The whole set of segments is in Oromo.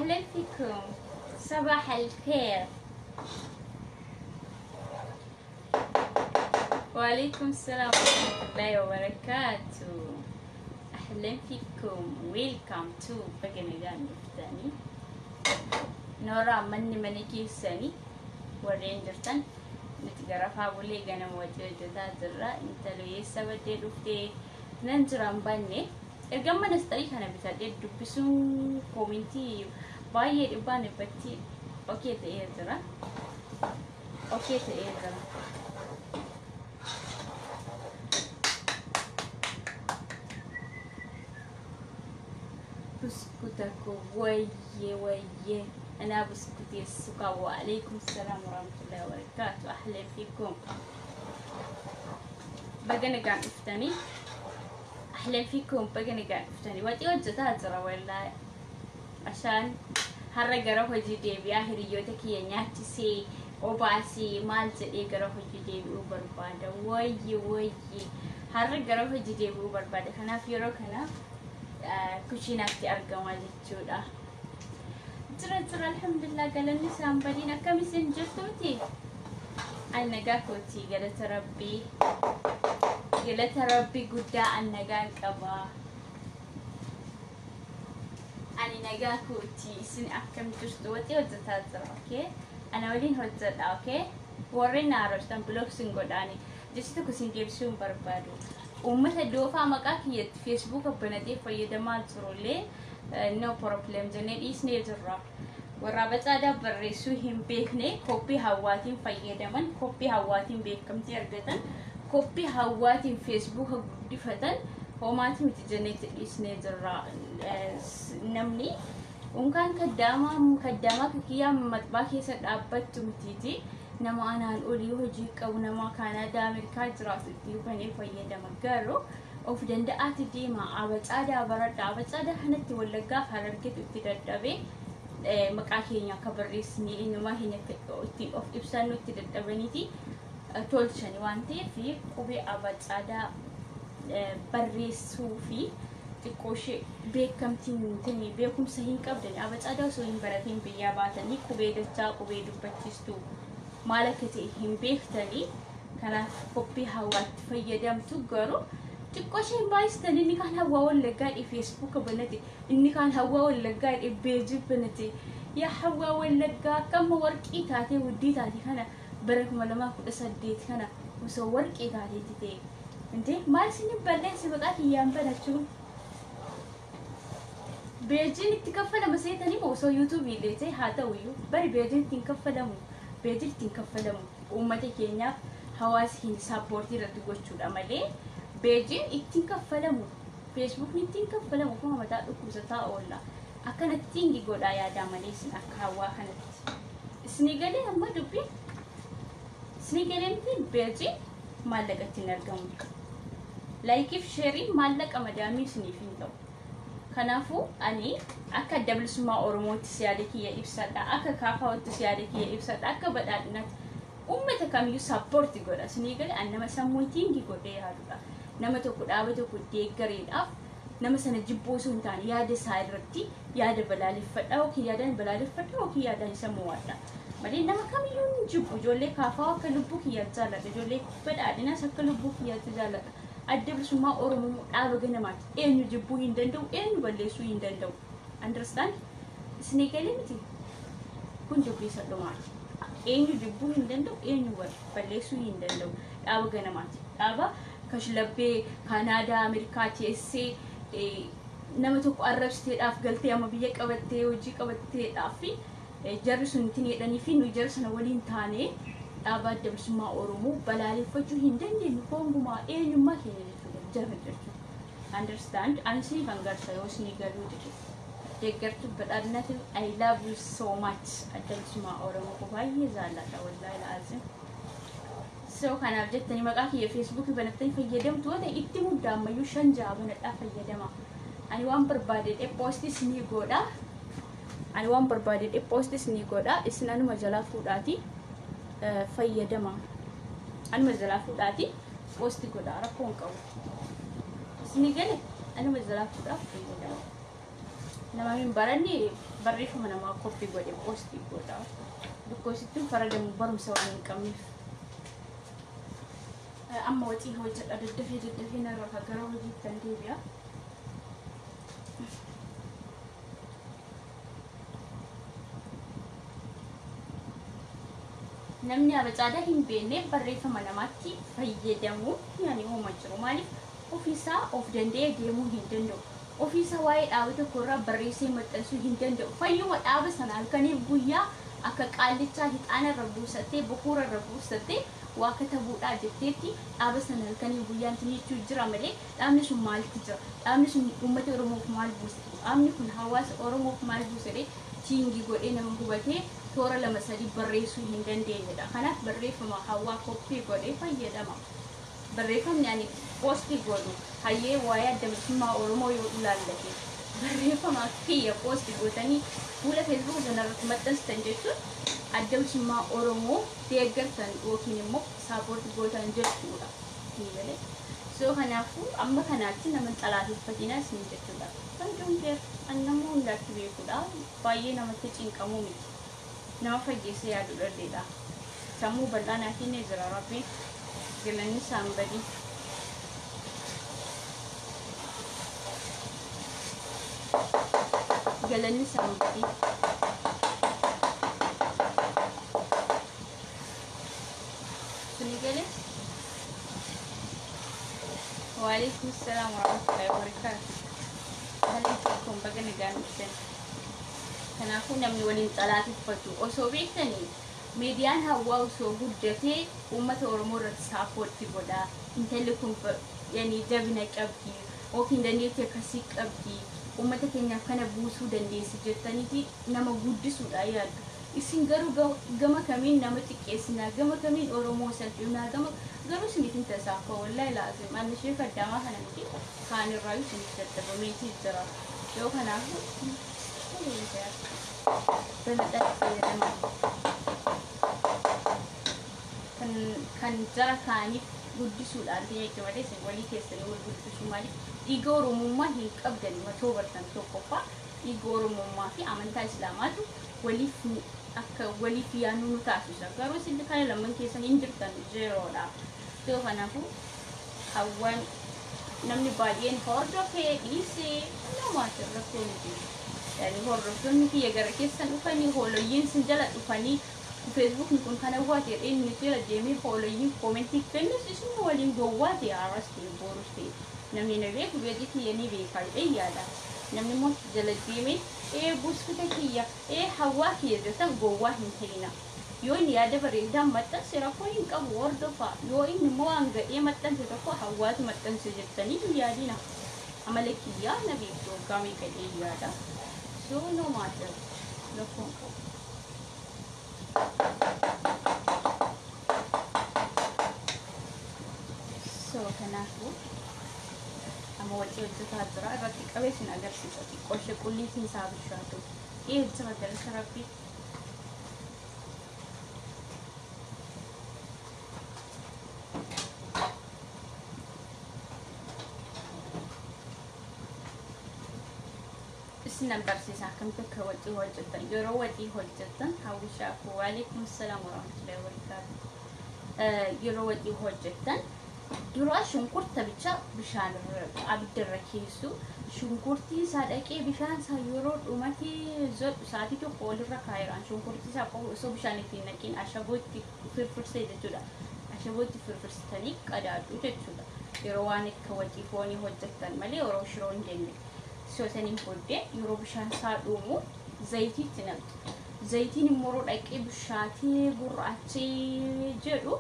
أهلا فيكم صباح الخير وعليكم السلام ورحمة الله وبركاته أهلا فيكم ويلكم تو بقنجان الثاني نورا مني كيساني ورين جرتن نتقرفها بولي غانا موجودة درا انت لو يسابدي دفتي ننجران باني ergamma nastari kana bitadee dubbisuun koomintii baay'ee dhibbaan ibbatti okee ta'ee jira بسكوتكو ويه أنا بسكوتي السكر وعليكم السلام ورحمة الله وبركاته أهلا فيكم بقنا قاعد افتني أهلا فيكم بقنا قاعد افتني واتي وجهتها ترى ولا عشان هرجع روح جدي بآخر يوتك يناتي سي وباسي مال جدي روح جدي بأوبر بعد ويه هرجع روح جدي بأوبر بعد خنا في روكنا كوشينا في أرقام الجودة ترى الحمد لله قال لي سامبرينا كم سن جرتوتي أنا جاكوتي قالت ربي قدا أنا جاكبا أنا نجاكوتي سن أكم جرتوتي وزتازر أوكي أنا ولين هزت أوكي ورينا عرفتم بلوك سنقولاني جستو كسين جيبسون بربادو ومثل دوفا مكاكية فيسبوك بندي فيدا ما ترولي no problem جنين إسني جرا ورابط هذا بريسو هم بيكني كوبي هواتين فيدا من كوبي هواتين بيكم تيرجتن كوبي هواتين فيسبوك دفتن هوماتي متجنيت إسني جرا نمني ومكان كدامة كيا مطبخي سد أبد متيجي نما أنا أقول يهجيك أو نما كان دامر كاجرات تيوبني فيدا مقارو of danda ati diimaa abacada baradha abacada hanatti wallaggaa harargeetu itti dadhabe maqaa keenya akka barreessine inuma hin itti of ibsannu itti dadhabaniti tolchani waan ta'eef qubee abacada barreessuu fi xiqqooshee beekamtiin tini beekumsa hin qabdan abacada osoo hin baratiin biyyaa baatanii qubee dachaa qubee dubbachiistu maal akka ta'e hin beektanii kanaaf qophii hawaatti fayyadamtu garuu تكوشين بايستن إني كان هوا ولا قاعد فيسبوك بنتي إني كان هوا ولا قاعد بيجي بنتي يا هوا ولا قاعد كم ورقي تاتي ودي تاتي هنا برك ما لما كنت أسديت هنا وصورك تاتي تتي أنتي ما سني بلد سبقات يام بنتشو بيجي نتكفل مسيتني موسو يوتيوب فيديو هذا ويو بري بيجي تنكفلهم بيجي تنكفلهم ومتى كينيا هواس هين سابورتي ردوشوا أمالي بيجين إتين كفلمو فيسبوك نتين كفلمو كم ما تأكل كوزتا أولا أكن تيجي قول يا دامني سن أكوا خنت سنيجالي هم دوبي سنيجالي نتين بيجين مالك تنرجم لايك في شيري مالك أمدامي سنيفين لو كنافو أني أكا دبل سما أورموت سيادك يا إبسات أكا كافوت سيادك يا إبسات أكا بدأنا أمتك كم يسابورت قول سنيجالي أنا ما سموتين كي قول يا هذا nama tokko dhaaba tokko deeggareedhaaf nama sana jibboo osoo hin taane yaada isaa irratti yaada balaaleffadhaa yookiin yaadaan balaaleffadhaa yookiin yaadaan isa mo'adha malee nama kamiyyuu hin jibbu ijoollee kaafaa akka lubbuu kiyyaatti jaalladha ijoollee badhaadhinaas akka lubbuu kiyyaatti jaalladha adda bilisummaa oromoo dhaaba ganamaati eenyu jibbuu hin danda'u eenyu balleessuu hin danda'u understand isinii galee miti kun dubbii sadhumaati eenyu jibbuu hin danda'u eenyu balleessuu hin danda'u dhaaba ganamaati dhaaba كشلبي كندا أمريكا تيسي نما تقو عرب ستيداف قلتي أما بيك أبتي وجيك أبتي دافي جرسون تني دني فين وجرسون ولين تاني أبد دبسما أورمو بلالي فجو هندن نقوم بما إيه يوم ما هي جرب understand أنا سني بانغار سيوس نيجارو تكرت بدأنا I love you so much دبسما أورمو كوباي زالا والله لازم سو كان أبجدتني مقاكي فيسبوك بنتين فيدم تودا إتي مدة ما يوشان جابنا فيدم أنا وان بربادة بوستي سني غودا أنا وان بربادة بوستي سني غودا إسنا أنا مجلا فوداتي فيدم أنا مجلا فوداتي بوستي غودا ركون كاو سني قال أنا مجلا فودا فيدم nama hin baranne barreeffama namaa koppii godhe poostii godha. Dukkosittiin faradamu barumsa waan hin qabneef. Amma waxii hojjedha daddafee narra gara hojiitti kan deebi'a. Namni abacaadaa hin beekne barreeffama namaatti fayyadamu yaani hooma jiru maaliif ofiisaa of danda'ee deemuu hin danda'u. Ofiisaa waa'ee dhaaba tokko irraa barreessee maxxansuu hin danda'u. Fayyuma dhaaba sana halkaniif guyyaa akka qaallichaa hixaana irra buusattee bukuura irra buusattee waa katabuudhaa jetteetti dhaaba sana halkanii guyyaan tinichuu jira malee dhaabni sun maaltu jira? Dhaabni sun uummata Oromoof maal buuse? Dhaabni kun hawaasa Oromoof maal buuse? Tiingii godhee nama hubatee toora lama sadii barreessuu hin dandeenyedha. Kanaaf barreeffama hawaa koppii godhee fayyadama. Barreeffamni ani poostii godhu hayyee waa'ee adda bilisummaa Oromoo yoo ilaallate barreeffama kiyya poostii gootanii fuula Facebook kanarratti maxxansitan jechuun adda bilisummaa Oromoo deeggartan yookiin immoo saapoortii gootan jechuudha. So kanaafuu amma kanaatti nama xalaateffatina isin jechuudha. Kan dhuunfee annamuu hundaatti beekuudha. Baay'ee namatti cinqamuu miti. Nama fageessee yaaduu dhalleedha. Sammuu bal'aanaa fi ni jira rabbi galanni saambadii. Galanni saambadii. Suni gale? Waalaikum salam warahmatullahi wabarakatuh. Alaikum bagana gaamisen. Kanaafuu namni waliin xalaateffatu osoo beektanii miidiyaan hawaa osoo guddatee uummata Oromoo irratti saapoortii godhaa. Intalli kun yaani jabina qabdi yookiin dandeettii akkasii qabdi uummata keenyaaf kana buusuu dandeessi jettaniiti nama guddisuudha yaaddu. Isin garuu gama kamiin nama xiqqeessinaa gama kamiin Oromoo salphinaa garuu isinitiin tasaafa wallahi laazim anni ishee faddaamaa kana miti kaan irraa isin daddabameetii jira yoo kanaafuu kan jara kaaniif guddisuudhaan jechuudha malee isin walii keessanii wal guddisuu maaliif dhiiga Oromummaa hin qabdani matoo bartan tokkoffaa dhiiga Oromummaa fi amantaa Islaamaatu waliif akka waliif yaanuu nu taasisa garuu isin kana lamaan keessan hin jirtan zeeroodha. Yoo kanaafuu hawaan namni baay'een hordofee dhiisee namaatti rakkoo miti. Yani hordoftoonni kiyya gara keessan dhufanii hoololliin sin jala dhufanii Facebook kun kana waate inni jala deemee hoololliin koomentii kennis isin waliin gowwaate arrasti boruste namni na beeku beekti kiyya ni beekaa yaada namni immoo jala deemee buusfita kiyya hawaa kiyya jettan gowwaa hin ta'ina yoo inni yaada bareedaa maxxanse rakkoo hin qabu hordofaa yoo inni immoo waan gadhee maxxanse tokko hawaatu maxxanse jettanii yaadina amala kiyya na beektu hoggaamee gadhee yaada. So no matter the phone call. So kanaafuu amma wajji hojjetaa jira irratti qabeessin agarsiisati qoshe qulliitiin isaa bishaatu jira galcha rabbii. Isnan barsiisaa akkamitti akka wajji hojjetan yeroo wajji hojjetan hawwishaafuu waalaikum salaam warahmatullahi wabarakatuh. Yeroo wajji hojjetan dura shunkurta bicha bishaan abiddarra keessu shunkurtii isaa dhaqee bishaan isaa yeroo dhumati zodhu saatii tokko walirra kaayiraan shunkurtii isaa qofa osoo bishaan ittiin naqiin ashabootti firfirsee jechuudha. Ashabootti firfirsitanii qadaaduu jechuudha. Yeroo waan akka wajji foonii hojjetan malee yeroo shiroo hin jenne. Soosaniin booddee yeroo bishaan isaa dhumu zayitiitti namtu. Zayitiin immoo dhaqee bishaatee gurraachee jedhu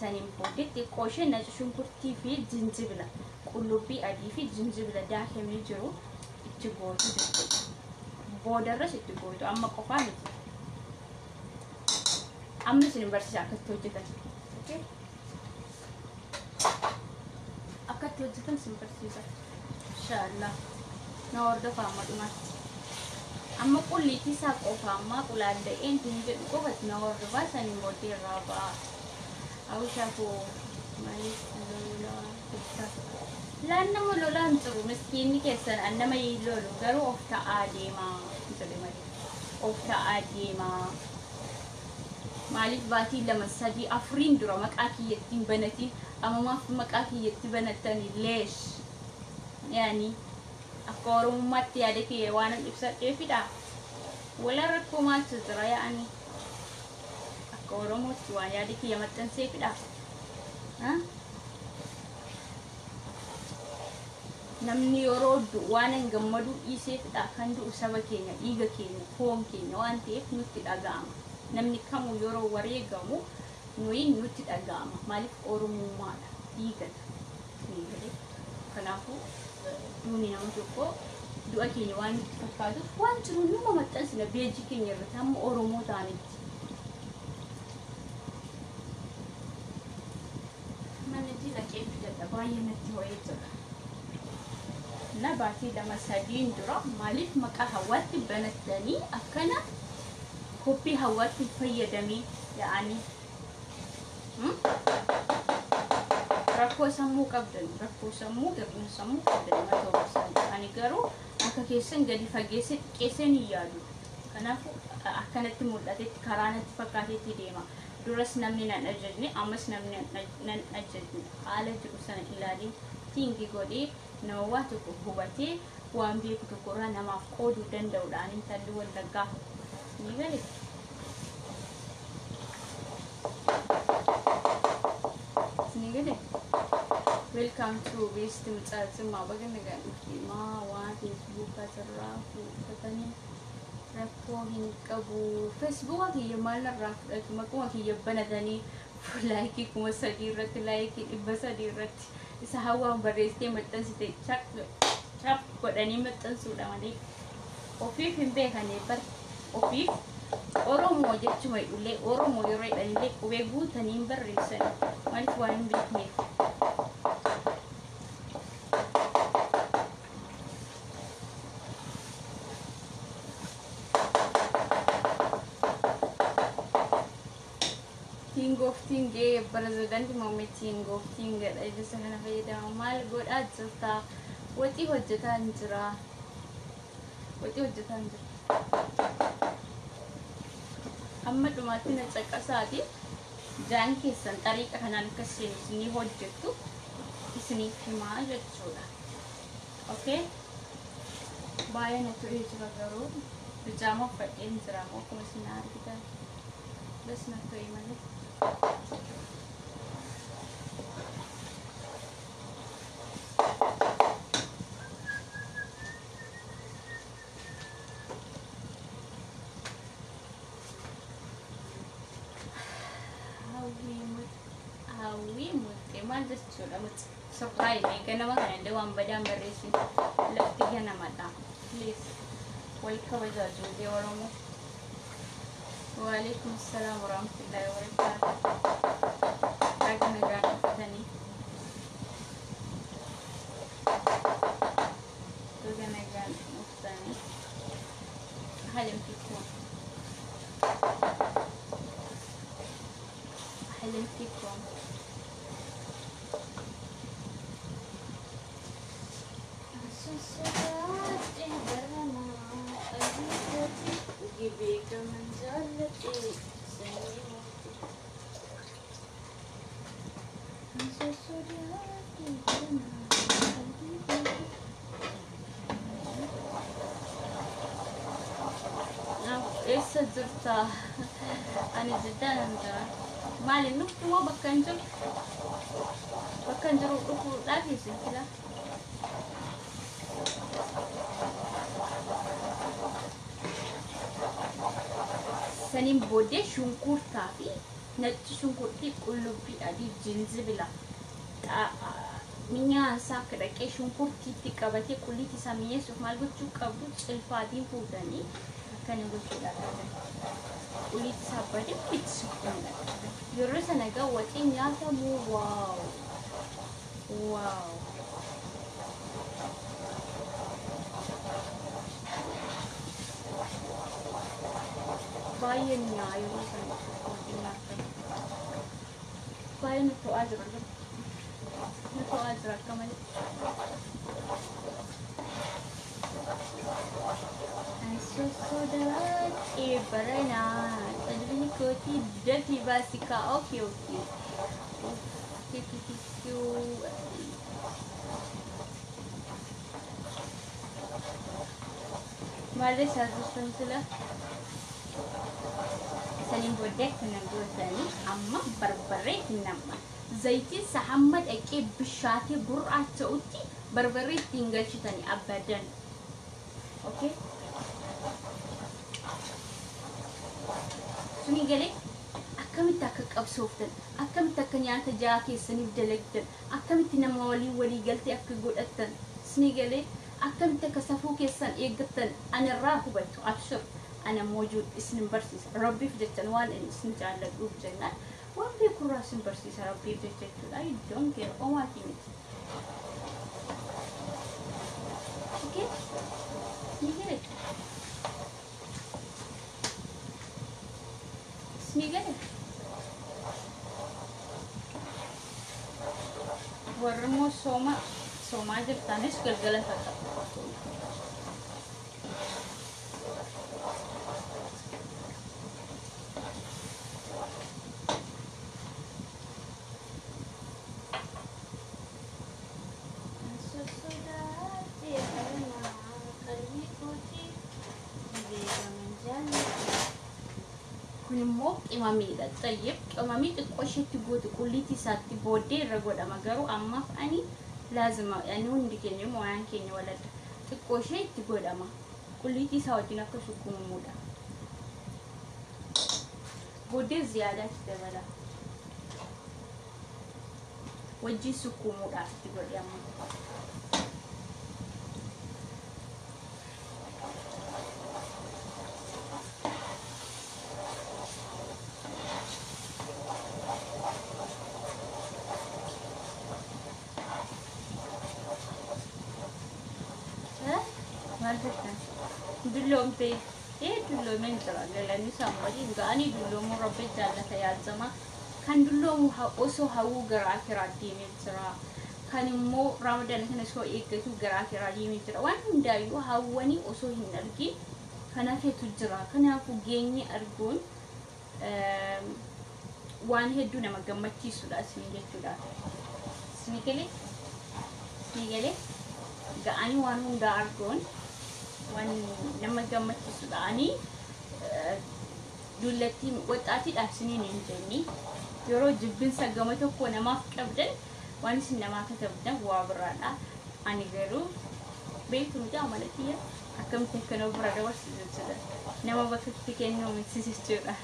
saniin booddee xiqqoo ishee naci shunkurtii fi jinjibila qullubbii adii fi jinjibila daakamee jiru itti gootu jechuudha. Boodarras itti gootu amma qofaa miti. Amma isin barsiisa akkatti hojjetan. Akkatti hojjetan isin barsiisa. Inshaallah. Na hordofa amma dhumatti. Amma qulliitii isaa qofa amma qulaalla'een hin jedhu qofatti na hordofaa saniin booddee irraa ba'a. Hawwishaafuu maaliif lola Laanna mo lolaan jiru miskiinni keessan annama lolu garuu of ta'aa deemaa jedhe malee. Of ta'aa deemaa. Maaliif baatii lama sadii afuriin dura maqaa kiyyattiin banatiin amamaaf maqaa kiyyatti banattanii leesh. Yaani akka oromummaatti yaada kiyya waan ibsadheefidha. Wala rakkoo maaltu jira yaani akka oromootti waan yaada kiyya maxxanseefidha. Namni yeroo waan hin gammadu dhiiseefidha kan du'u saba keenya dhiiga keenya foon keenya waan ta'eef nutti dhaga'ama. Namni kamuu yeroo wareegamu nuyi nutti dhaga'ama. Maaliif oromummaadha dhiigata. Kanaafuu duuni nama tokko du'a keenya waan nutti fakkaatuuf waan jiru numa maxxansina beejii keenya irratti hamma oromoo ta'anitti. Mana jila qeeffidadha baay'ee natti ho'ee jira. Na baatii lama sadiin dura maaliif maqaa hawaatti banattanii akkana koppii hawaatti fayyadamee yaa'anii rakkoo sammuu qabdan rakkoo sammuu hir'ina sammuu qabdan matoo barsan ani garuu akka keessan gadi fageesse xiqqeesseen hin yaadu. Kanaafuu akkanatti mul'atetti karaa natti fakkaatetti deema. Duras namni nan ajajne ammas namni nan ajajne haala jiru sana ilaalee tingi godhee nama waa tokko hubatee waan beeku tokkorraa namaaf qooduu danda'uudhaan intalli wallaggaa ni gale. Ni gale. Welcome to West Mutsatsimma bagana gadhiifama waan Facebook asirraa fudhatanii rakkoo hin qabu. Facebook kiyya maalirraa fudhatu maquma kiyya banatanii laayikii 3,000 irratti laayikii 300 irratti isa hawaan barreessitee maxxansite chap godhanii maxxansuudha malee ofiif hin beekane bar ofiif oromoo jechuma illee oromoo yeroo jedhanillee qubee guutanii barreessan maaliif waan hin beekneef. Tingofting president mami tingofting ada aja sana faida mal god aja wati hojjetan jira amma dhumatti na caqasaati jaan keessan xariiqa kanaan akkasiin isinii hojjettu isiniif himaa jechuudha. Okay baay'ee na turee jira garuu bijaama uffadheen jira moo akkuma isin argitan bas na ta'e malee. Maal jechuudha surprise ganama kana illee waan badaan barreessin lafti ganamadha. Please wal kabajaa ijoollee Oromoo. Waalaikum salaam warahmatullahi wabarakatuh. Baga nagaan uffatanii baga nagaan uffatanii halimtikum essa jirta ani jiddan anta maalin nuftu moo bakkan jiru dhufuudhaaf isin fila sanin booddee shunkurtaa fi natti shunkurtii qullubbii adii jinjibila minyaasaa akka dhaqee shunkurtiitti qabatee qulliti isaa mi'eessuuf maal gochuu qabdu cilfaatiin fuudhanii akkana gochuudhaaf qulliti isaa badee itti suuqudha. Yeroo sana egaa waxiin nyaatamu waaw baay'ee nyaayu sana waxiin nyaatamu baay'ee nutti to'aa jira. Nako azra kamal. So that barana tadbini koti dirty basika okay. Mare sazustantila sanin bodek nango tani amma barbare namma zaiti sahammad ake bishati bur'a tauti barbare tingal chitani abadan. Okay, suni gale akkamit akka qabsooftan akkamit akka nyaata jaa keessaniif dalagdan akkamit nama walii galtee akka godhattan suni gale akkamit akka safuu keessan eeggattan anarraa hubattu abshir ana موجود اسم برسيس ربي في جتن وان اسم جعل الأوب جنات وان في كل راس برسيس ربي في جتن I don't care oh my goodness. Okay, نيجي نيجي ورمو سوما جبتانش قلقلة فتا إمامي ده طيب إمامي تقوشة تقول كليتي ساتي بودي رجود أما جرو أما فأني لازم يعني وندي كني موان كني ولا تقوشة تقول أما كليتي سوتي نكو سكون مودا بودي زيادة تبلا وجي سكون مودا تقول أما دلهم تي دلهم من ترى لأني سامري إنكاني دلهم ربي جالنا تيار زما كان دلهم أوسو هاو غراك رادي من ترى كان مو رمضان كنا سو إيكتو غراك رادي من ترى وان دايو هاواني أوسو هنرجي كنا في تجرا كنا فوجيني أرجون وان هدونا ما جمعتي سودا سميجة سودا سميجة ga'ani waan hunda argoon waan nama gammachiisudha dullatti waxaatiidhaaf isiniin hin jenni yeroo jibbinsa gama tokko namaaf qabdan waan isin namaa katabdan waa biraadha ani garuu beektu nuti amalatiya akkamitti akka nama bira dabarsiisudha nama bakkatti kennuu mitisischuudha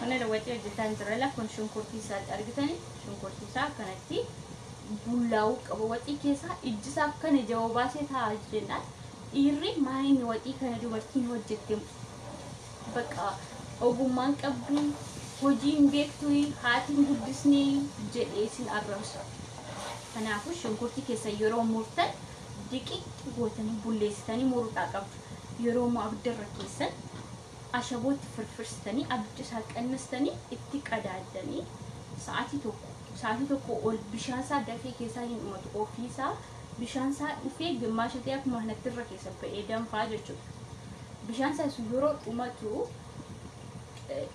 أنا رويت جتان ترى كون شنكورتي سات أرجتني شنكورتي سات كانتي بولاو كبوتي كيسا إجسا كان جواباتي تها جنات إيري ما هي نوتي كان دوبارتين وجدتم بقى أبو مان كبدو وجين بيكتوي هاتين بدسني جلسين أرمس أنا أقول شنكورتي كيسا يرو مرتد ديكي قوتني بوليستاني مرتا كب يرو ما أقدر كيسا أشبوت فرفرستني أبجس هاك أنستني اتك أدادني ساعتي توكو أول بشانسا دفي كيسا ينمت أوفيسا بشانسا وفي جماشتيك مهنة ترى كيسا بإيدام فاجر بشانسا سيورو أمتو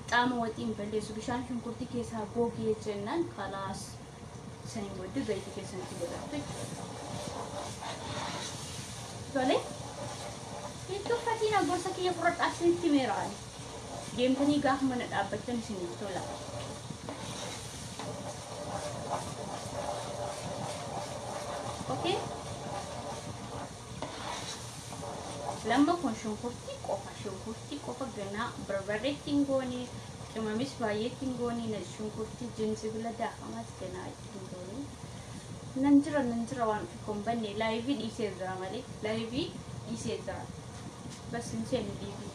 تامواتين بلسو بشان شنكورتي كيسا بوغي جنان خلاص سنين ودو زيتي كيسا نتبدا تولي itu fatina bosa kiya prot asin timeran game tani gah manat abatan sini tola okay lama kon shunkurti kofa gana barbare tingoni kemamis baye tingoni na shunkurti jinsi bila dah amas gana tingoni nanjra wan kombani live di sedra mali live di sedra بس نسينا ديبي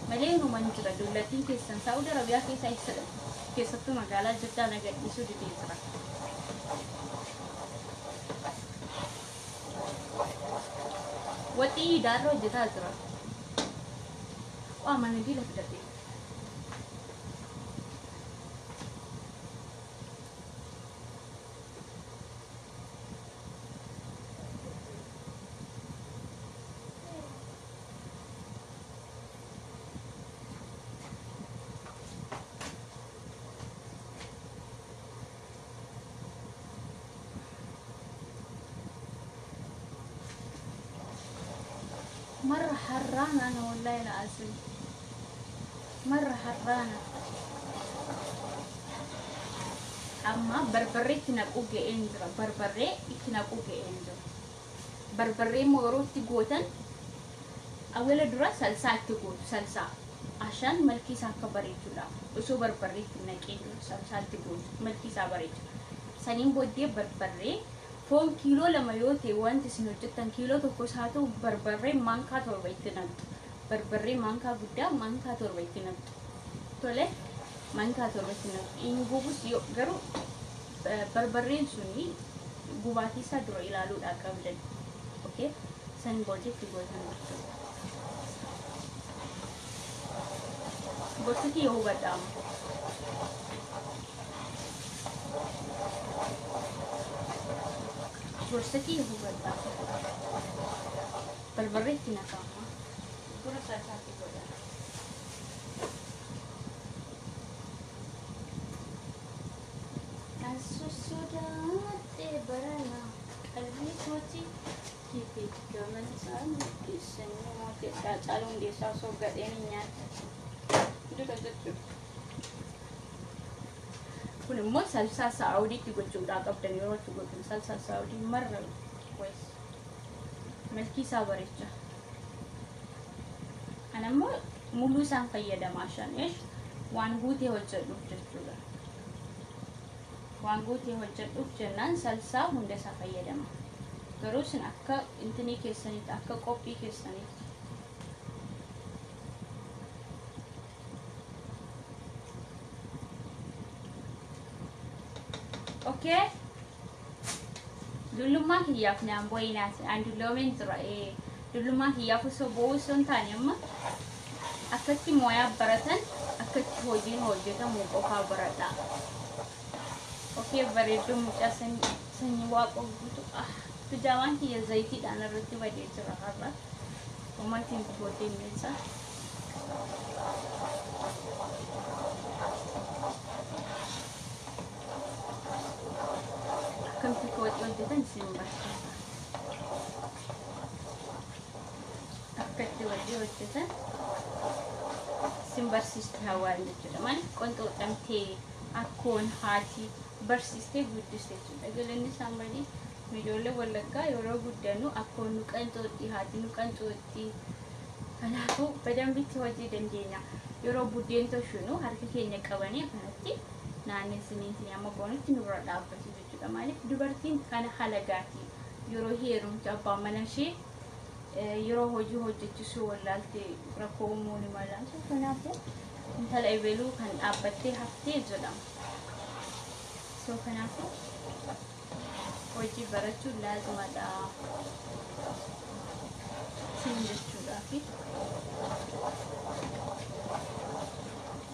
ملين رومان جرا دولتين كيسان سعودي عربية كيسا يسر كيسا تو مقالة جدا نقد يسو دي تيزرا واتي دارو جدا زرا وامانا دي لفدتي مرة حرانة أنا والله العظيم مرة حرانة أما بربري تنقوق إندرا بربري تنقوق إندرا بربري مغروط تقوتن أولا درا سلسة تقوت سلسة عشان ملكي ساكا بريجولا وسو بربري تنقين سلسة تقوت ملكي سا بريجولا سنين بودي بربري فون كيلو لما يوتي وانت سنوجتن كيلو تكوساتو بربري مانكا توربيتنن بربري مانكا بودا مانكا توربيتنن تولي مانكا توربيتنن إن بوبس يو غرو بربرين سوني بوباتي سادرو إلالو داكابدن اوكي سن بودي تقوتن بوتي يو بدام Borsati ho ganda. Barbaretti na kama. Pura sasati ko yan. Asusudat barana. Albi kochi kipit kaman san kisan mo te sa calong desa so gaden niya. Itu kagak. Kun mo salsa Saudi ti gochuda kapten yo tu gochun salsa Saudi marra pues melki sabaricha ana mo mulu san fayyada mashan ish wan guti hojjadu jechuudha wan guti hojjadu jennan salsa hunda sa fayyadama garuu sin akka intini keessanit akka qophii keessanit okay duluma hiyaf nyam boynas and lomen tra duluma hiyaf so bo son tanyam akati moya baratan akati hojin hojeta mo ko ka barata okay bare dum chasen sanyi wa ko butu tu jawan hiya zaiti dana rutti wade tra harra omatin botin nisa كم في كوت ودتن سيمبا أكتر ودتن سيمبا سيستهوان جدا من كنت أمتي أكون هاتي برسيستي بودستي أقول إني سامبني ميجوله ولا كا يورو بدانو أكون نكان توتي هاتي نكان توتي أنا هو بدم بيت وجه دندينا يورو بدين توشونو هارك كينيا كواني هاتي ناني سنين تني أما بونت نورا دابتي مالك دبرتين كان حلقاتي يرو هيرون تابا منشي يرو هوجي هوجي تسو ولالتي ركوموني مالا سوفنافو انت الأيبلو كان أبتي هفتي زلام سوفنافو هوجي براتو لازم دا سيندشو دافي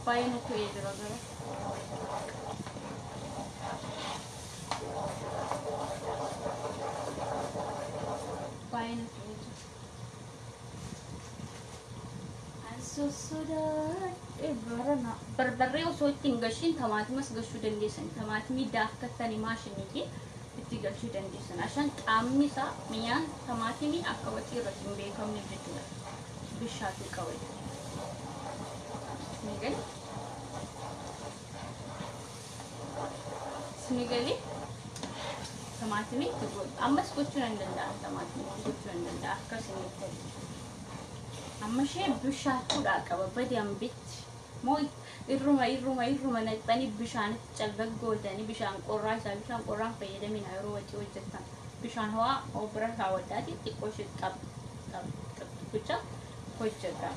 باينو كويدرو غرو Fine. Asusudat barana barbarre uso tingashin tamati mas gashu dandesan tamati mi dak katani mashini ki itti gashu dandesan ashan amni sa miya tamati mi akawati ratin be kam ni bitula bishati kawai snigali Tamatimi tugod. Amma skuchu nandanda tamatimi skuchu nandanda akka sinite. Amma she bishaan kuda qaba badiyam bit moy irruma naqani bishaan calbag goldani bishaan qorraa isa bishaan qorraan fayyadamin yeroo wati hojjetan bishaan hawa obra hawadaati xiqqoo qab kucha hojjeta.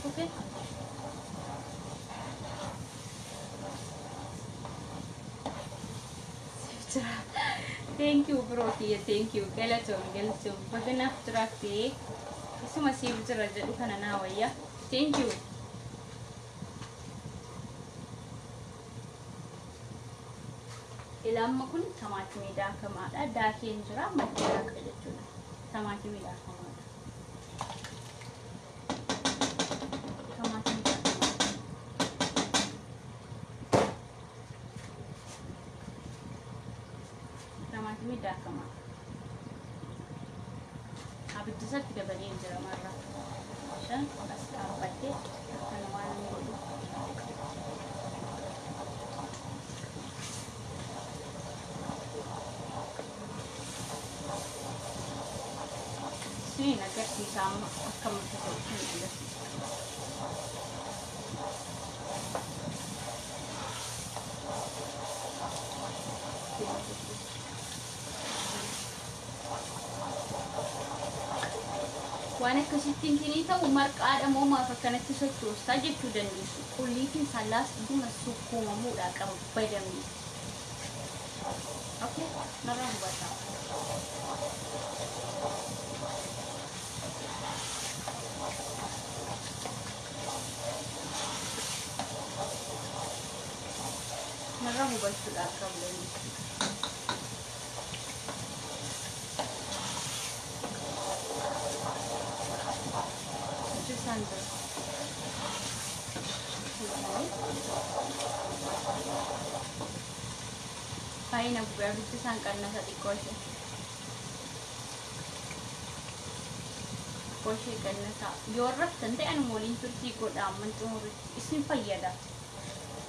Okay. Thank you, bro. Thank you. Galatom. Pagana traffic. Isu masih bicara jadi kana nawa ya. Thank you. Ilam makun tamati mida kamada dakin jira makira kajuna. Tamati mida kamada. Mida kama abid كسرت كبرين جرا مرة عشان أستعبدي أنا ما نقول سنين أجتني سام أكمل كسرتين وأنا كسرتين كنيتا ومرق آدم وما فكرت تسوي استاجب تدني كليتي سلاس دون السوق ومودا كم بدمي أوكي نروح بس نروح بس الأكل لين Sandra. Fine, I'm going to Sankana Sadikoshi. Koshi Kanasa. Your Russian and Molin to see good almond to isn't Payada.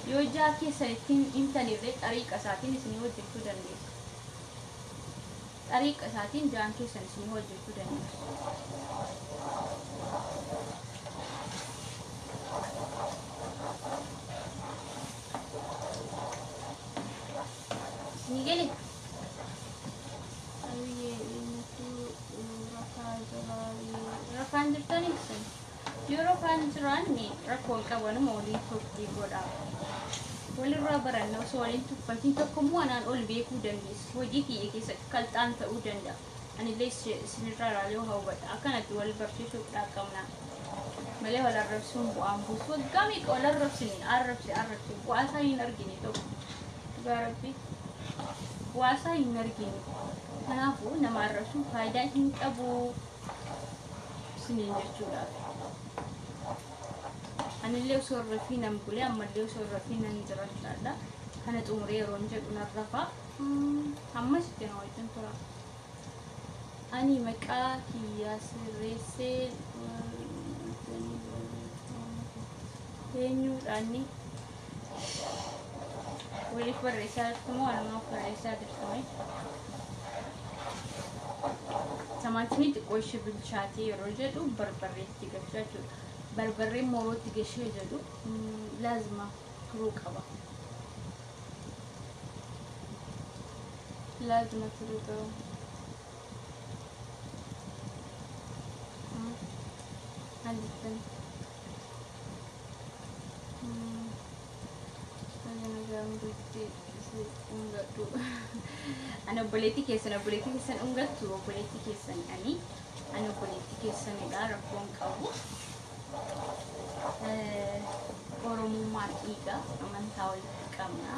Your Jackie said in Tanivit, Arika Satin is new to the Arika Satin, Janki and Simo to the Nigeli. Rafan Tanison. Europeans run me, Rakolka one more for the good out. Well, rubber and no soil into fighting to come one and all be good and this. Wajiki is a cult answer Udenda. And it lays Sinatra, however, I cannot do a version of that come now. Malehola Rapsum, Bambus, what gummy or Rapsin, Arabs, Wasa in Arginito. Garapi. Wasa in Argin. Hanafu, Namarasu, Haida in Abu Sininjura. And a little sort of fin and Pulia, and a little sort of fin and Jarada, and it's only a ronja Rafa. How much can I temper? Annie Maca, he has raised. Knew Annie. Will for result tomorrow, no for result tonight. Samantini to question chatty or Roger to Barbary ticket. Barbary more to get shaded. Lasma Krukava. Lasma Krukava. And then. Ano politikesan ungat tu politikesan ani ano politikesan negara kong kau Oromo matiga aman tawal kamna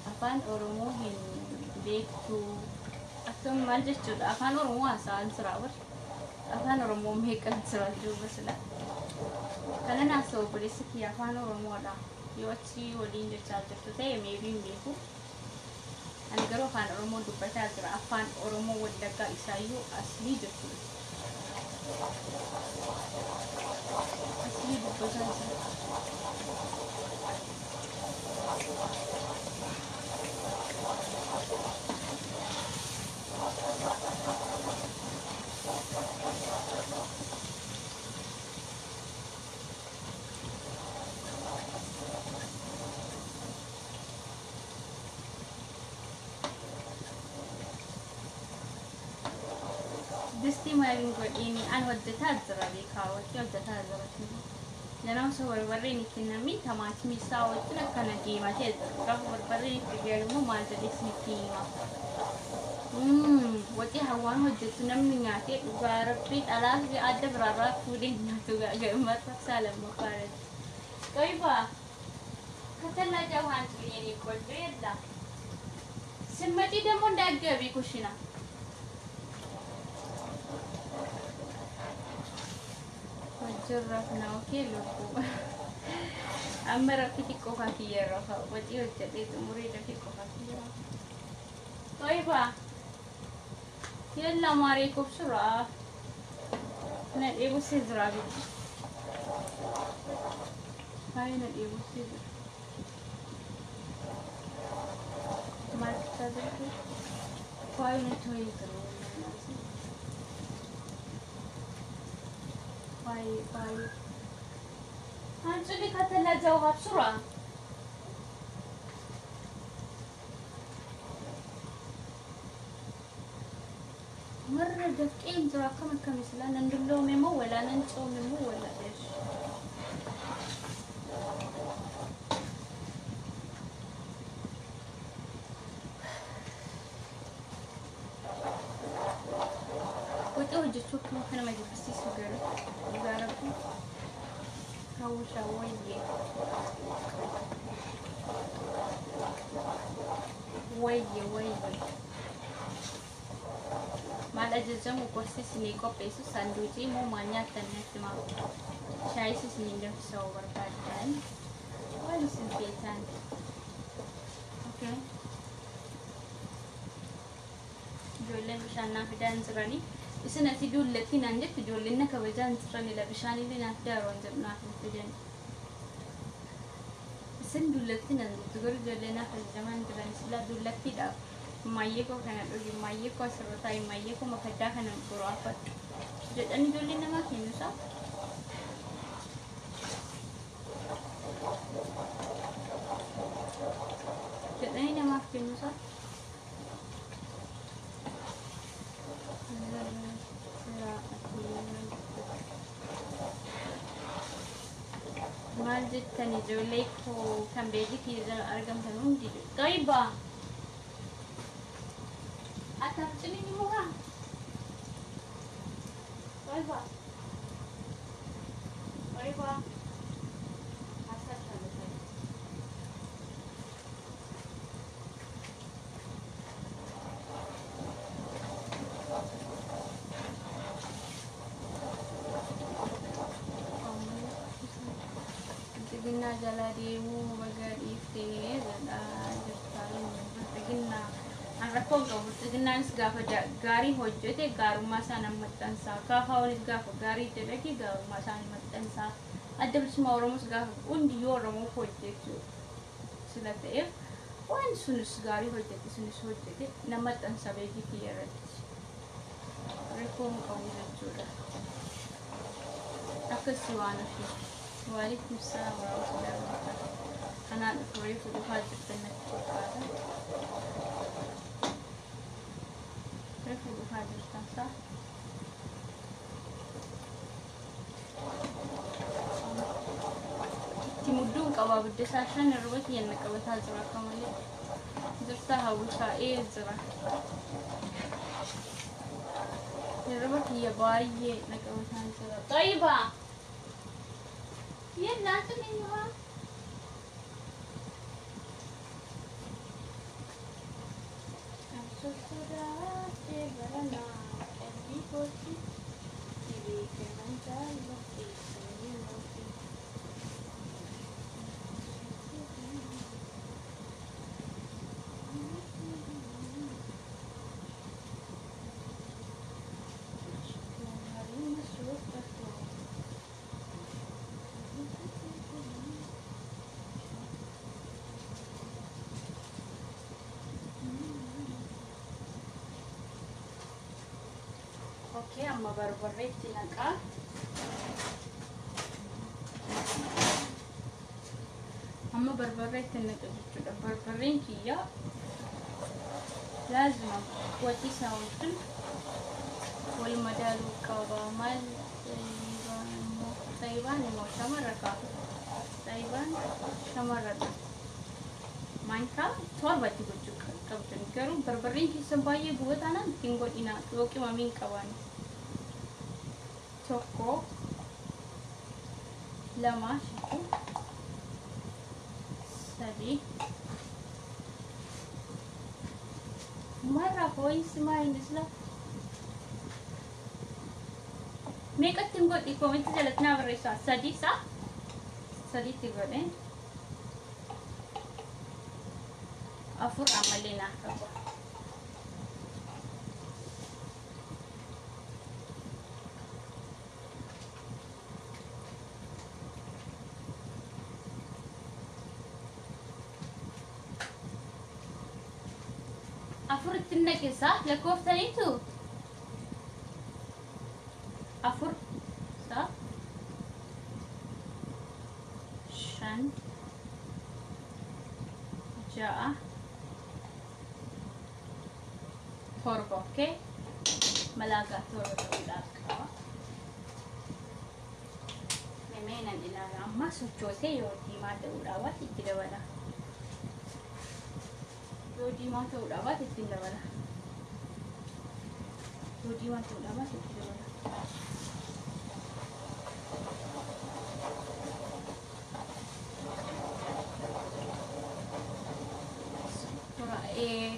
apan Oromo hin back to atong maljud apan Oromo asan sarawat apan Oromo mekan sarawat juga sila kana naso politiki apan Oromo ada Yochi or in the charger today, maybe Miku. And the girl fan Oromo to protect a fan Oromo with the guy Isayu as leader. As leader. This team having got in and what the Tazra they call what you're the Tazra. Then also we're very in a meet a much miss out in a Canadi, my head, or very figure woman that is team. What you have one with the tsunami at it, where a treat alas the other brother pudding to get much of Salem of parents. Qayyi, Katala Jawan to be any cold bread. Somebody them on that Gaby Kushina. Jeraf na okay look. Amara pitiko kakiya rafa. What you did to Murida Pico kakiya. Qayyi, Yella Mari Kupsura. أنا إيه بصي زرابي هاي أنا إيه بصي ما تقدر هاي نتوي هاي هنشوفك هتلا جوها بسرعة مرة دفقين ترى كم مثلا ندلو ميمو ولا ننشو ميمو ولا ايش وتوجد شوف انا ما جبت سيس وقالوا هو شوية وي mal ajajamu kosti sini ko pesu sanduichi mo manya tanne tima chai sini ndem so barkatan wal sin petan okay jolle bishanna fidan zrani isna tidul lakin anje tijolle ka bajan zrani la bishani lina daron jabna fidan isin dullatin an tugor jolle na fil zaman zrani sila dullati da mayyeko kana dogi mayyeko asirratai mayyeko makadda kana burafat jedani jolli nama kinusa jedani nama kinusa mal jettani jolle ko kan beji kiza argam tanun di taiba atap sini ni muka. Bye. Asal selesai. Tegina jala demu bagar itte jala jala tegina Rakkoon qabu xixinnaanis gaafa gaarii hojjete gaarummaa isaa nama maxxansaa kaafaawanis gaafa gaarii jedhaki gaarummaa isaa nama maxxansaa adda bilisummaa Oromoos gaafa hundi yoo Oromoo hojjetu sila ta'eef waan sunis gaarii hojjete sunis hojjete nama maxxansa beekii irratti rakkoon qabu jechuudha akkasii waan ofii waalaikum salaam warahmatullahi wabarakatuh kanaan dhufuree fudhufaa jirtan natti fakkaata Refu hadir tasa. Timudun kawa berdesa shan rubat yang nak kawa tazra kamali. Zerta hawusha zra. Rubat ya bayi nak kawa tazra. Taiba. Ye nanti ni ha. Oke, amma barbarreetti naqaa. Amma barbarreetti naqa jechuudha. Barbarreen kiyya laazima wajji isaa wajjin wal madaaluu qaba. Maal Xaayibaan immoo shamarra qaba. Xaayibaan shamarradha. Maankaa torbatti gochuu qabdan. Garuu barbarreen keessan baay'ee gubataanaan ittiin godhina yookiin mamiin qaban. Tokko lama sadii marra ho'insi maayinnis la meeqatti godhi koomenti jalatti naa barreessaa sadiitti godhe afur ammallee naaf qaba. أفر التنكسة لكوف تانيتو أفر صح شن جاء توربو أوكي ملاقة توربو ملاقة ممينا إلى عما سوتشوتي يودي ما دورا واتي تدولا يودي ما دورا واتي تدولا يودي ما دورا واتي تدولا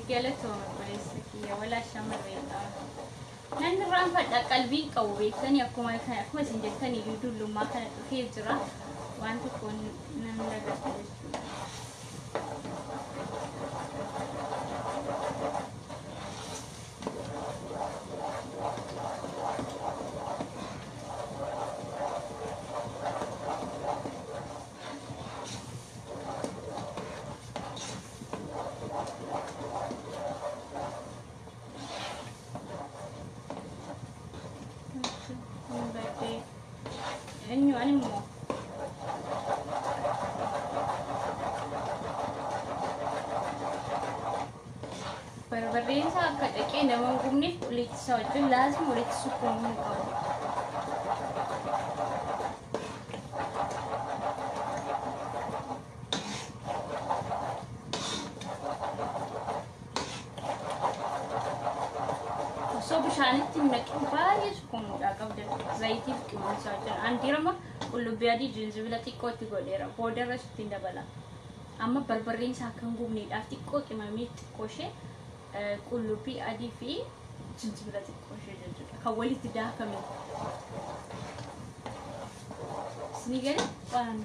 قالتهم بريسكية ولا شمر ريلا لأن الرام فدا قلبي قوي كان يكون ما كان أكمل سنجد كان يدل ما كان في جرا وأنت تكون نمرة بربرين ساكت أكيد نمو قمني وليت سوتو لازم وليت سكون مقاوم وصوب شانتي منك بالي سكون مقاوم زيتي كمان سوتو عندي رما ولو بيادي جنزبيلتي كوتي غوليرا بودر رشتين دبلا أما بربرين ساكن قمني أفتي كوكي ماميت كوشي كله في أدي في جنزبيلة الكوشة جنزبيلة كولي تداها كمين سنيجري وان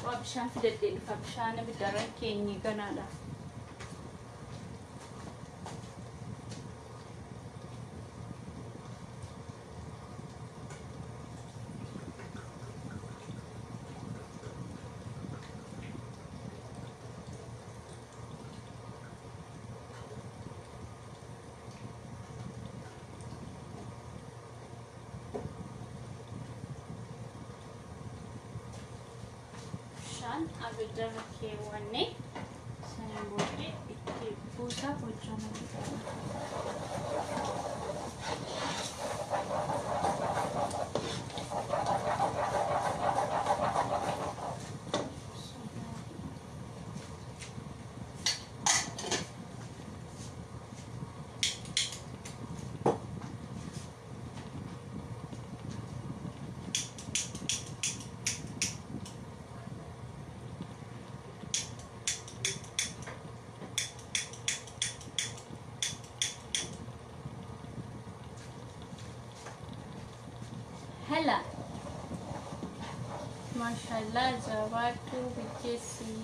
وابشان في الدين فابشان بدرن كيني قنالا أبدأ كيواني سنبودي إتي بوسا بوجانا هلا ما شاء الله جواتو بجسي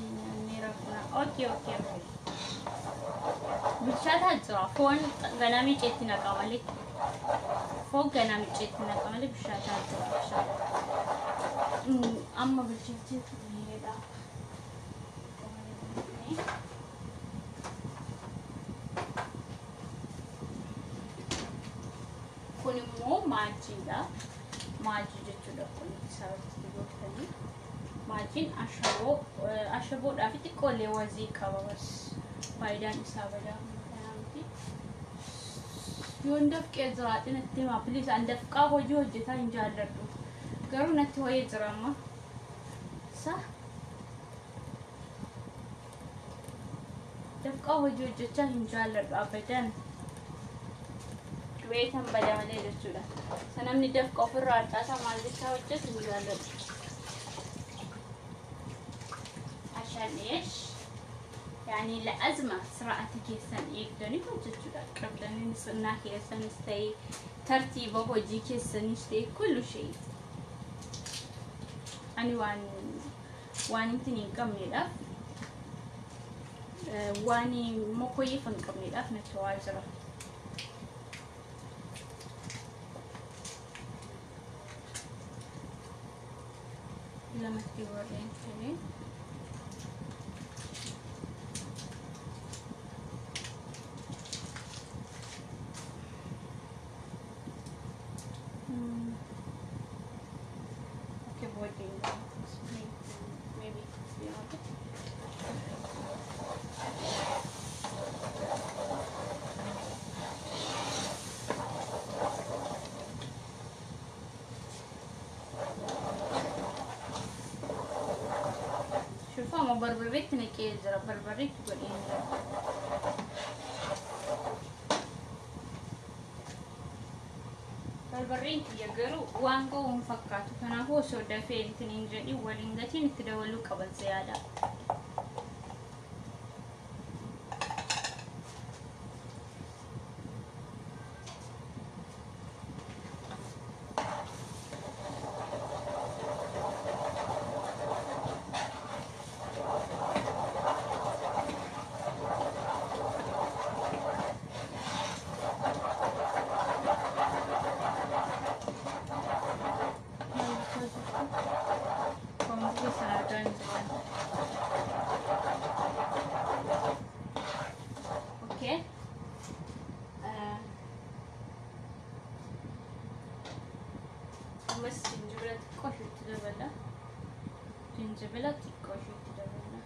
نيرفنا اوكي بشات هجرا فون غنامي جيتنا قمالي فوق غنامي جيتنا قمالي بشات هجرا بشات اما بجيتي نيردا كوني مو ماجيدا ماجي جتودا كوني سابت تقولي ماجين أشربو دافيتي كولي وزي كابوس فايدان إسابدا مكانامتي يوندف كيزراتي نتي ما بليز عندف قابو جو جتا إنجالردو قرو نتي وي جراما صح دف قابو جو جتا إنجالردو أبدا بيتهم بدا مالي جتودا سنمني دف قفر راتا سامال جتا وجت إنجالردو عشان إيش؟ يعني لأزمة سرعة كيسان يقدرني كنت تجدا قبلني نصنع كيسان استي ترتيبه وجي كيسان يشتي كل شيء أنا واني تنين كمني لف واني مكويفن كمني لف نتواجرة lamatti warreen jedhee okay boarding maybe شوفوا ما بربريتني كيزرا بربريت تقولين بربريت يقروا وانقو مفكاتو فانا هو سودا فين تنينجدي ولينغتين تدولو قبل زيادة بس جنجبلة تقوشو تدبلا جنجبلة تقوشو تدبلا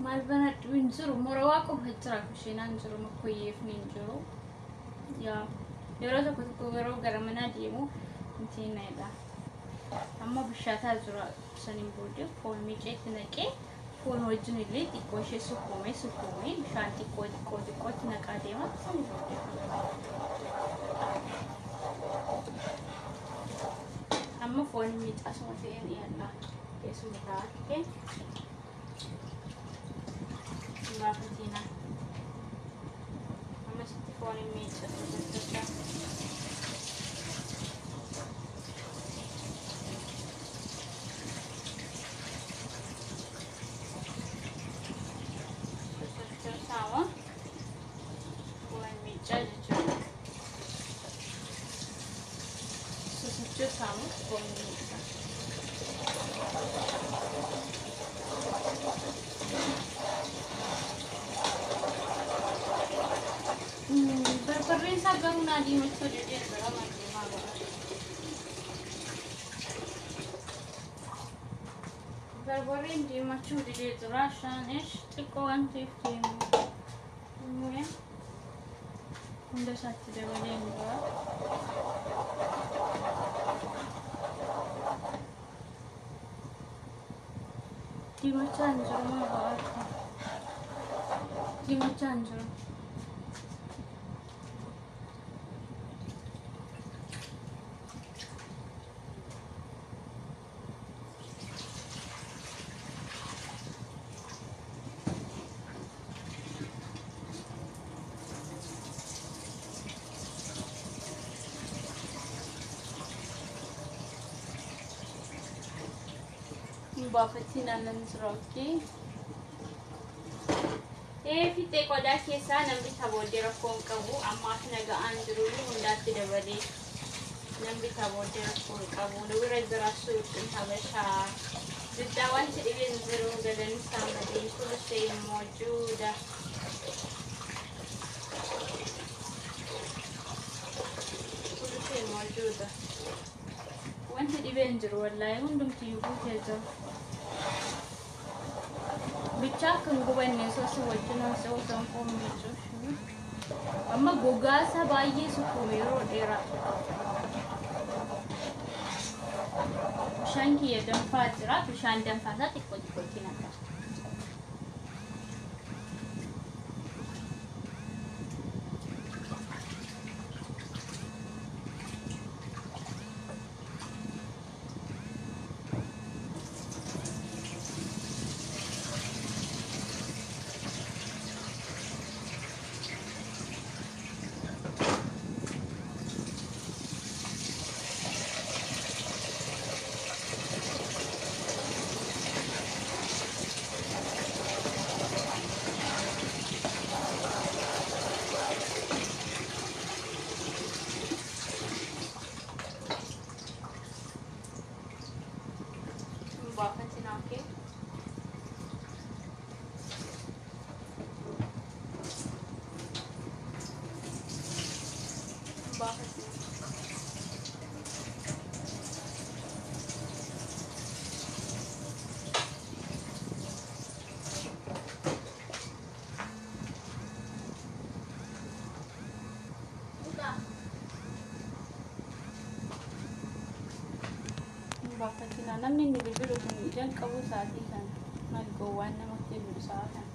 malbanat winjuru morawaqo hajra kushinan juru makoyef ninjuru ya yoro tokko garo garamana dimu intinayda amma bishata jura sanin bode fon mijet nake fon wajin lit ikoshe sukume shanti ko tinaqadema sanin bode amma fon mit asmate yalla yesu taake Fatina. I'm going to phone in me to di macam dia dalam diimaa berborin di macam dia terasa es tikoan tiftim ya udah satu dah boleh enggak di macam jerman di macam jerman Fatina nanzroki fite qoda keessa namni taboodee rakkoon qabu amma nagaan jiru hundaatti dabale namni taboodee rakkoon qabu dura jiraasu habashaa didda wanti dhibeen jiru galan saamadee kulusee moojuuda wanti dhibeen jiru wallahi hundumti yuutee jiru bicha kan gubanne sosu wajjina so san komicho amma gogaasa baay'ee sukumero dheera shanki danfaa jira bishaan danfaasaa xiqqoo xiqqootti naqaa baafatina okay baafatina baafatina namni inni bilbilu kun ijan qabu sa'aatii kana maal gowwaan namatti bilbilu sa'a kana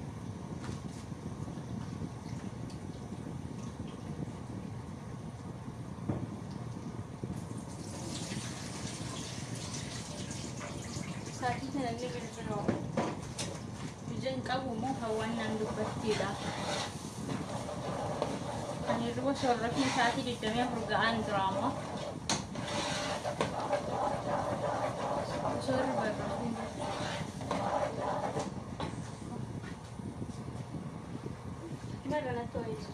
sa'aatii kana inni bilbilu ijan qabu moo hawwaan naan dubbattiidha ani irra soorrafni sa'aatii 24 ga'aan diraama sorry brother Mara na to is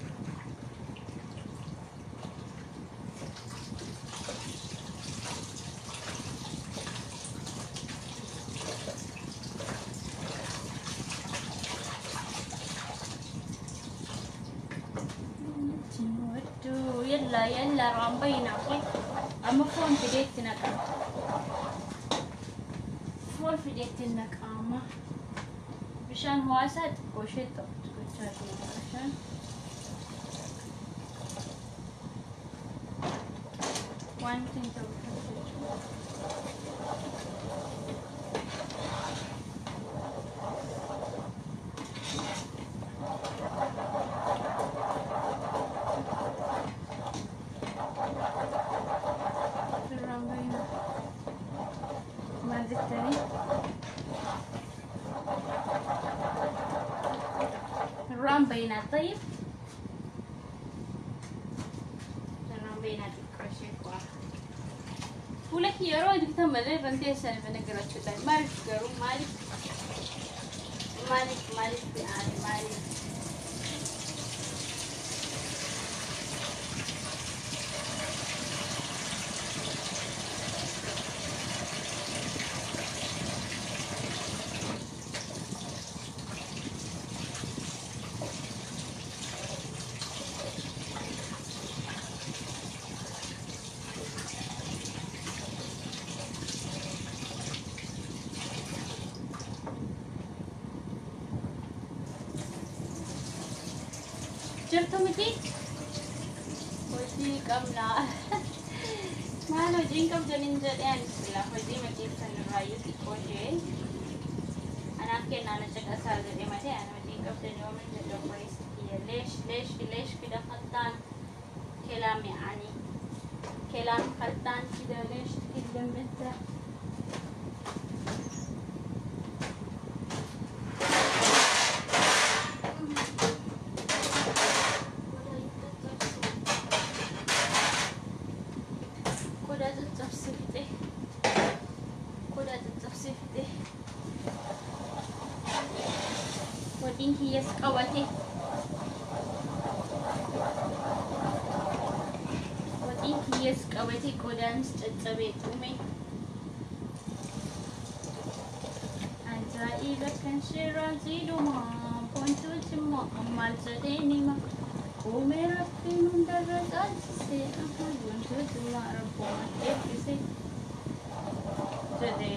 yalla rambayna okay amma phone fideetti naqa phone fideetti naqa amma bishaan hawaasaa qoshee ta'u gochaa jira bishaan wanti ta'u بينا طيب بينا الكروشيه ولك يا رواد كتمل بنتي سنه بنقرا شو مالك قرو مالك يعني مالك جرتو متي وجي قمنا ما لو جين كم جنين جديان سلا وجي متي سن رايو تيكوجي انا كنا نشك اسال دي متي انا متي كم جنيو من جدو كويس ليش كده خلطان كلام يعني كلام خلطان كده ليش تكلم بنت هي سقوتي وديك هي سقوتي قدامس تتبيت أمي عجائب كان شرازي دوما كنتو تما أمال زديني ما قومي ربي من درجات سي أحد كنتو تما ربما تكسي جدي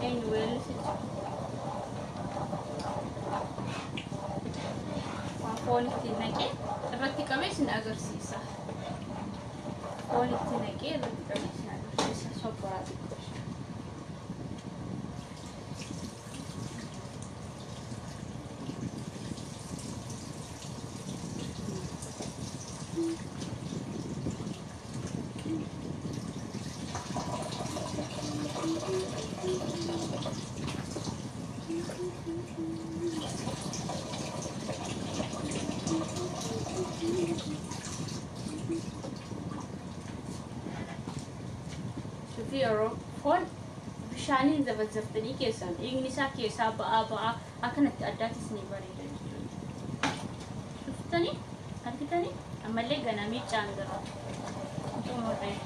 أين ويلسي Quality nake, irratti qabeessin agarsiisa. Quality nake, irratti qabeessin agarsiisa. Sobboraa xiqqoo. Phone bishaaniin zabazzaftanii keessan dhiigni isaa keessaa ba'aa akkanatti addaatis ni bareeda jechuudha. Dhuftanii argitanii ammallee ganamii caangarra xumurree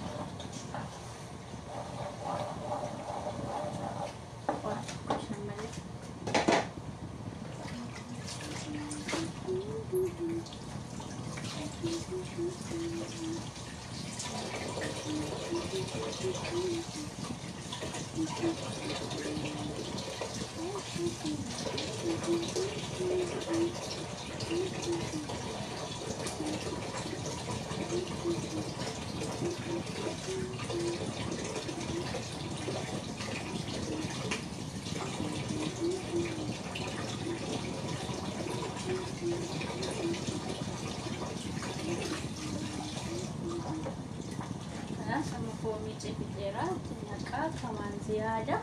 sama foamii cebileera naqaa kamaan ziyaada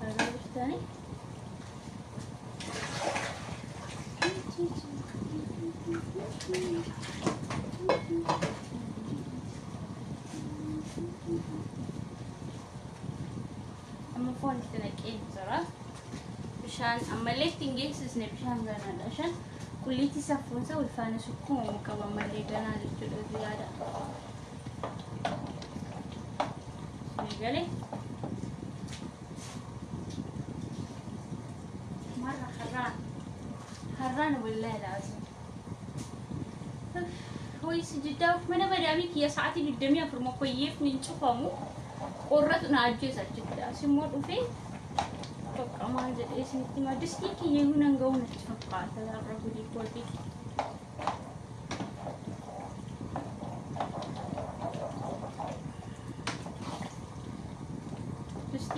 argattani amma foon itti naqeen jira bishaan ammallee ittiin geessisne bishaan ganaadha shan kulliitti saffuunsa ulfaana sukkuumamu qaba mallee ganaa jechuudha ziyaada gale مرة حران والله لازم هو يسجدوا من بدأمي كي ساعتي قدامي في المكيف من شوفهم قررتنا عجزة جدا سمور وفين بقى ما عندي اسمي ما دستي كي يهون نقوم نتفقع هذا الرجل يقول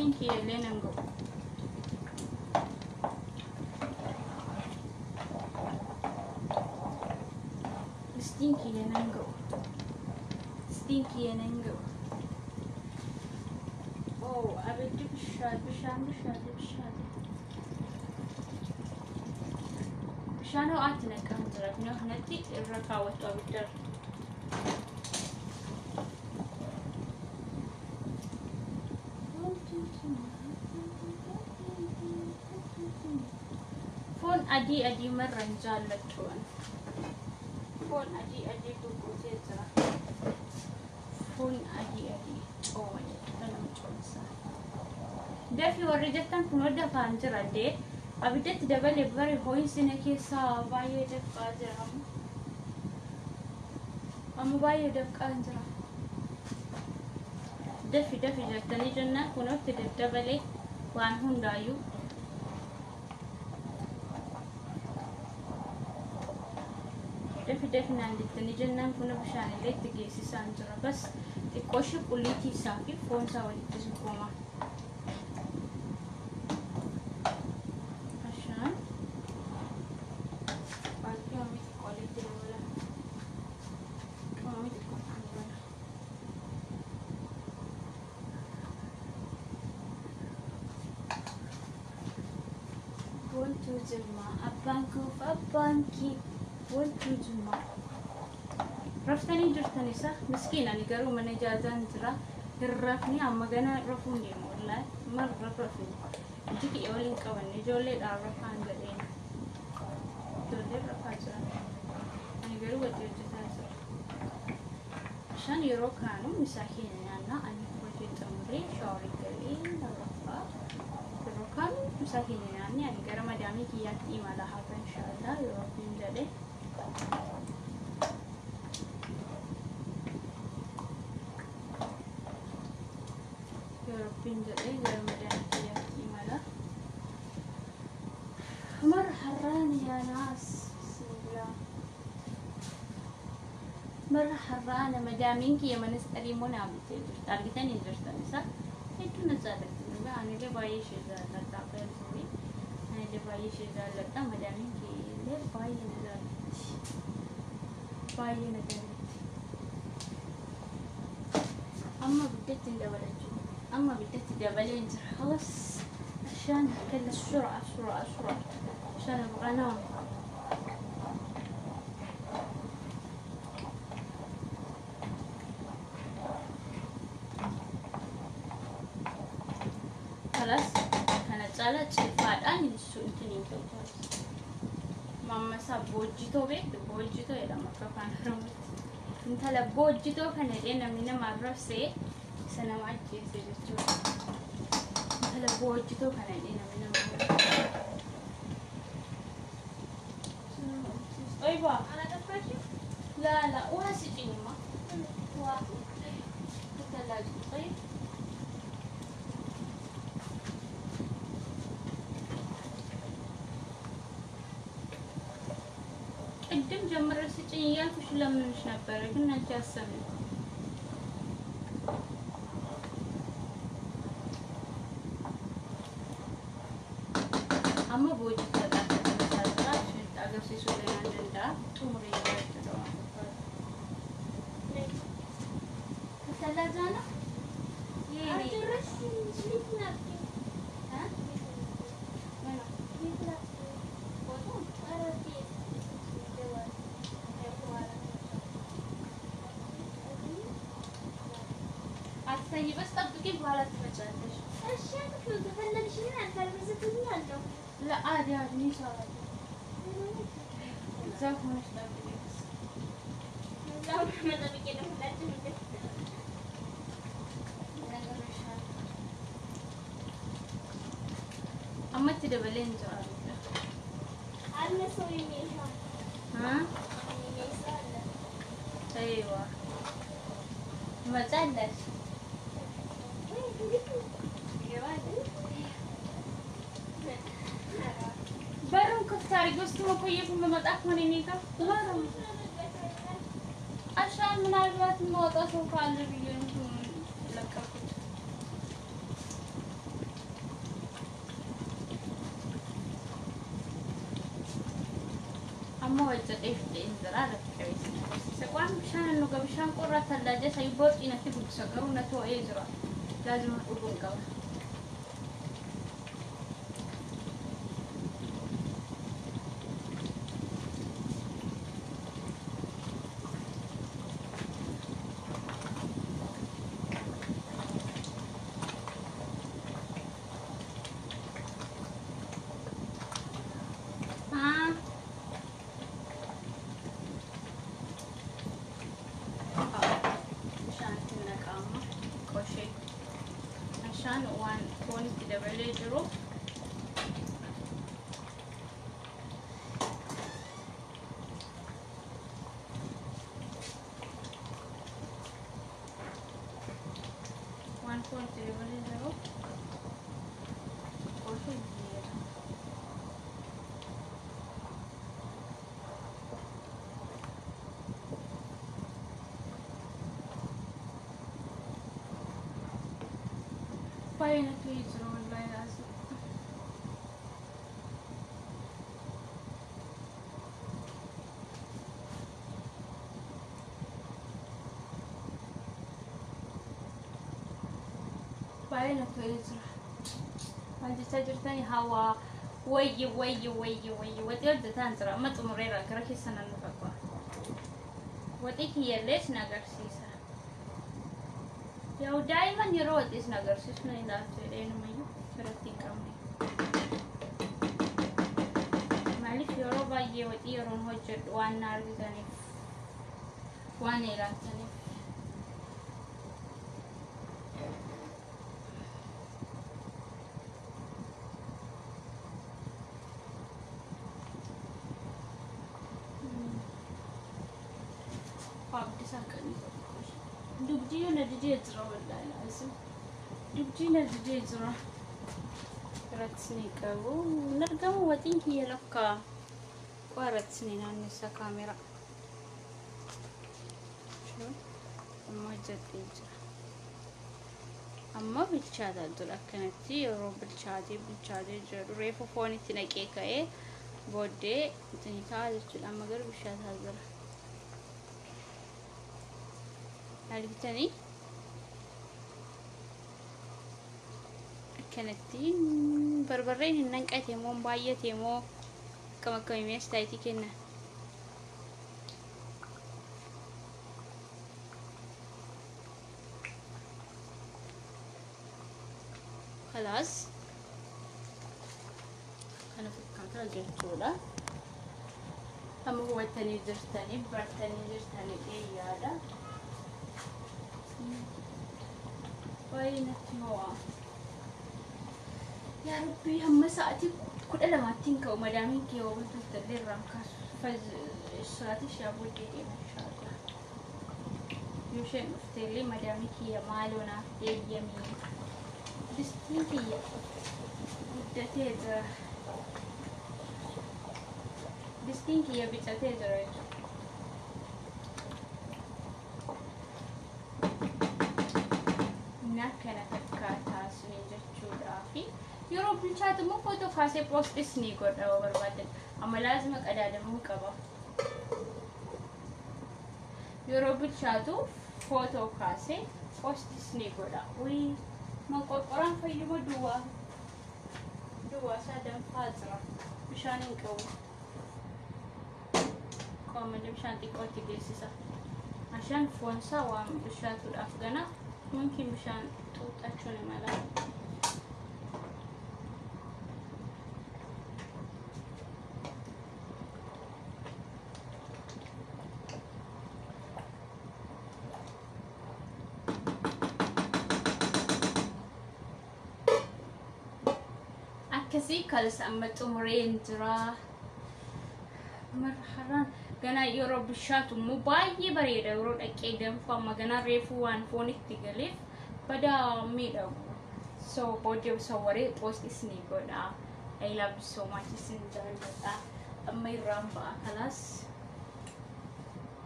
Stinky lenango. Stinky lenango. Stinky lenango. Oh, I will do bishad. Bishano atna kantra. No, hanati rakawat abitar. فون أدي مرة نجالك شوان فون أدي تقول ترى فون أدي أوه أنا متوسع ده في ورجتنا كنا دفعنا ترى ده أبدا تدبل يبغى هوي سنة كيسا باي دفع ترى أم باي دفع ترى دفي جتني جنة كنا تدبل وعنهم دايو دفي ناندتني جنة كنا بشان اللي تجيسي سانجرا بس تكوشي كليتي سافي فون سوالي تسمكوما عشان باقي أمي تقولي ترولا أمي تقول عنولا فون توزما أبانكي ولكن جمع رفتني جرتني صح مسكينة اللي قالوا من إجازة ترى الرفني أما جنا رفوني والله مرة رفني جيكي يقولين كمان جولي الرفان قلين جولي الرفان ترى أنا قالوا وجه جتاسر عشان يروح كانوا مساكين أنا وجه تمري شعري قلين الرفان يروح كانوا مساكين يعني قالوا ما دامي كي يأتي ما لها إن شاء الله يروح ينجلي pinjai Ramadan ya gimana? Marhaban ya nas. Bismillah. Marhaban madamin ki yaman istalimuna bitte. Targetan injurtan sa. Itu nazarat juga ane le bayi shizal latta pelsuwi. Ane le bayi shizal latta madamin ki le bayi nazarat. Bayi nazarat. Amma bitte tindawalaju. أما بديت دبلين خلاص عشان كل السرعة عشان أبغى أنام خلاص أنا طالعت الفاتان يسوي تنين كويس ماما ساب بوجيتو بيت بوجيتو إلى ما كان رمت أنت لا بوجيتو كان لنا من مرة سي سنة معجزة جدا هلا بوجهته كان عندنا من طيب أنا دفعتي لا وهسجيني ما الثلاجة طيب ቅድም ጀምረሽ ስጪኝ እያልኩሽ ለምንሽ ነበር ግን አንቺ አሰሚኝ አማ ቦጂ ተጣጣሽ አገብሽ ሱለና እንደንዳ ቱምሪ ያደረው ተላዛና አድርሽ ስሊት ናት አ أستني بس طبقي بهالات مجالش. أشياء كل تفلل شيء عن فلسفتي عنده. لا عادي عادي إن شاء الله. زاف مش طبقي بس. لا ما طبقي له لا تمدي. أما تدبلين جواب. أنا سوي ميشا. ها؟ ميشا. أيوة. ما تعندش. برم كفتاري قصتي ما كيف ما متأخرني نيكا برم عشان من عجبات الموضوع سوف أعلم بيجون لك أما وجد إيش الإنذار كويس سكوان بشان إنه قبشان قرة ثلاجة سيبوت إنه تبغى تسكر ونتوه إجرا لازم نقول قبل عشان وان كون تدبلي جرو وان كون تدبلي جرو كوشي زيادة باينة تويتر والله لازم باينة تويتر هذه تجرتني هوا وي وتقدر تنزرع ما تمريرا كركي سنة نفقوا وتيك هي ليش نقرسيسا ياو دائما يرود إيش نقرسيسنا إذا ترين مايو فرتي كامي معلش يوروبا يودي يرون هجد وان نارجاني وان إيرانتاني فابدي ساكني دبجي ندجي زرا والله لازم دبجي ندجي زرا راتسني كابو نرجع واتين هي لفكا وراتسني نانسا كاميرا شو أما جدي زرا أما بالشادة دول أكنتي يروح بالشادة جرو ريفو فوني تناكي كاي بودي تنيكا جل أما غير بالشادة زرا عرفتني كانتي بربرين النقات يمو بايت يمو كما كميس تايتي كنا خلاص انا فكرت جبتولا اما هو التاني زرتني برتني زرتني ايه هذا وينك نوع يا ربي هم ساعتي كل ما تنكو مدامين كي وبنت تدير رانكاس فز ساعتي شابو دي ان شاء الله يوشن مفتلي مدامي كي مالونا يمين بستيكي بدتي Distiin kiyya bicatee jira jechuudha. Akkana fakkaataa suniin jechuudhaafi yeroo bilchaatu immoo footoo kaasee poostis ni godha yoo barbaadan. Amma laazima qadaadamuu qaba. Yeroo bilchaatu footoo kaasee poostis ni godha. Wii manqorqoraan fayyuma duwwaa isaa danfaa jira. Bishaan hin qabu. Qoomalee bishaan xiqqootti geessisa. Ashaan foonsaa waan bilchaatuudhaaf gana mungkin bishaan xuuxachuu ni mala. Akkasii kalas amma xumureen jira. Marhaban gana yeroo bishaatu immoo baay'ee bareeda yeroo dhaqee danfu amma gana reefuu waan foonitti galeef badaa miidhagu. So booddee sawwaree poostis ni godha. I love you so much isin jaalladha. Amma irraan ba'a kalas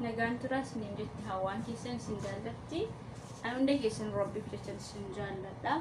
nagaan turas niin jetti hawaan keessan isin jaallatti. Ani hunda keessan robbiif jechan isin jaalladha.